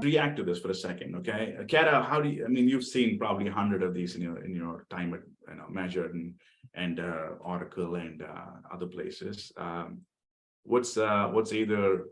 react to this for a second, okay? Kara, how do you? I mean, you've seen probably 100 of these in your time at Measured and Oracle and other places. What's either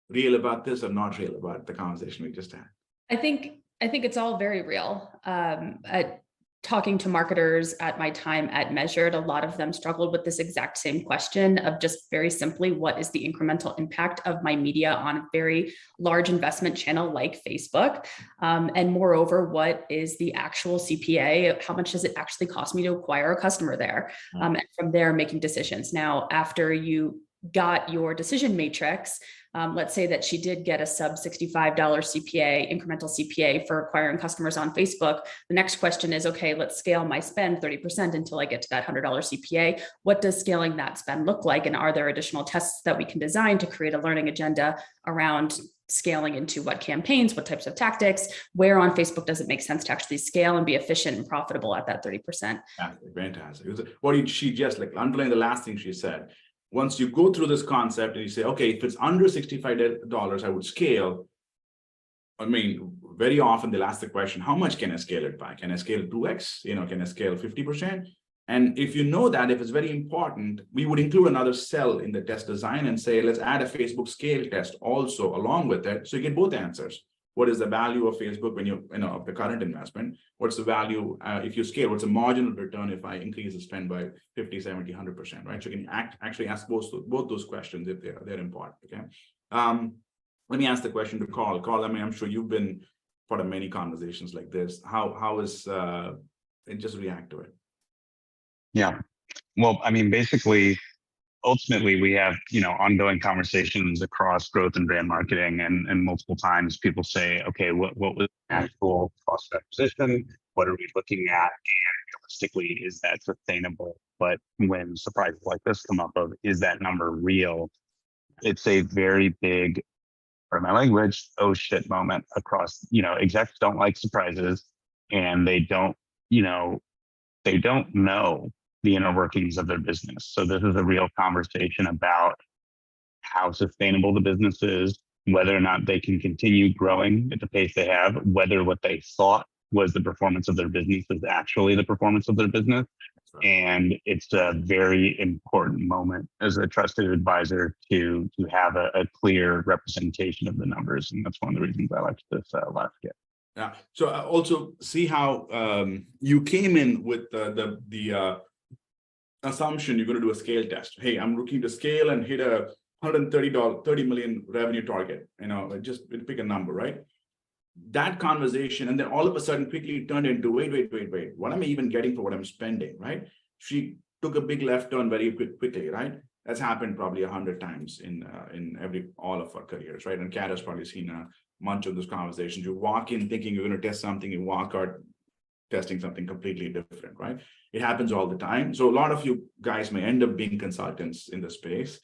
real about this or not real about the conversation we just had? I think it's all very real. At talking to marketers at my time at Measured, a lot of them struggled with this exact same question of just very simply, what is the incremental impact of my media on a very large investment channel like Facebook? And moreover, what is the actual CPA? How much does it actually cost me to acquire a customer there? And from there, making decisions. Now, after you got your decision matrix, let's say that she did get a sub $65 CPA, incremental CPA for acquiring customers on Facebook. The next question is, okay, let's scale my spend 30% until I get to that $100 CPA. What does scaling that spend look like? And are there additional tests that we can design to create a learning agenda around scaling into what campaigns, what types of tactics, where on Facebook does it make sense to actually scale and be efficient and profitable at that 30%? Fantastic. What did she just like underline the last thing she said? Once you go through this concept and you say, okay, if it's under $65, I would scale. I mean, very often they'll ask the question, how much can I scale it by? Can I scale 2x? Can I scale 50%? And if you know that, if it's very important, we would include another cell in the test design and say, let's add a Facebook scale test also along with it. So you get both answers. What is the value of Facebook when of the current investment? What's the value if you scale? What's the marginal return if I increase the spend by 50, 70, 100%, right? So you can actually ask both those questions if they're important, okay? Let me ask the question to Carl. Carl, I mean, I'm sure you've been part of many conversations like this. How is it? Just react to it. Yeah, well, I mean, basically, ultimately, we have ongoing conversations across growth and brand marketing, and multiple times people say, okay, what was the actual cost of acquisition? What are we looking at? And realistically, is that sustainable? But when surprises like this come up of, is that number real? It's a very big, for my language, oh shit moment across, execs don't like surprises, and they don't know the inner workings of their business. So this is a real conversation about how sustainable the business is, whether or not they can continue growing at the pace they have, whether what they thought was the performance of their business is actually the performance of their business. Right. And it's a very important moment as a trusted advisor to have a clear representation of the numbers. And that's one of the reasons I liked this last skit. Yeah. So also see how you came in with the assumption you're going to do a scale test. Hey, I'm looking to scale and hit a $30 million revenue target. Just pick a number, right? That conversation, and then all of a sudden quickly turned into wait. What am I even getting for what I'm spending, right? She took a big left turn very quickly, right? That's happened probably 100 times in all of our careers, right? And Kat has probably seen a bunch of those conversations. You walk in thinking you're going to test something, you walk out testing something completely different, right? It happens all the time. So a lot of you guys may end up being consultants in the space.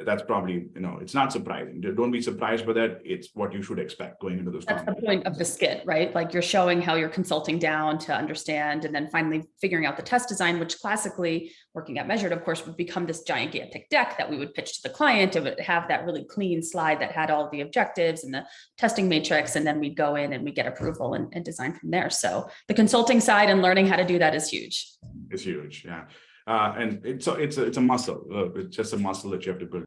That's probably, it's not surprising. Don't be surprised by that. It's what you should expect going into those. That's the point of the skit, right? Like you're showing how you're consulting down to understand, and then finally figuring out the test design, which classically working at Measured, of course, would become this gigantic deck that we would pitch to the client. It would have that really clean slide that had all the objectives and the testing matrix, and then we'd go in and we get approval and design from there. So the consulting side and learning how to do that is huge. It's huge, yeah. And it's a muscle. It's just a muscle that you have to build.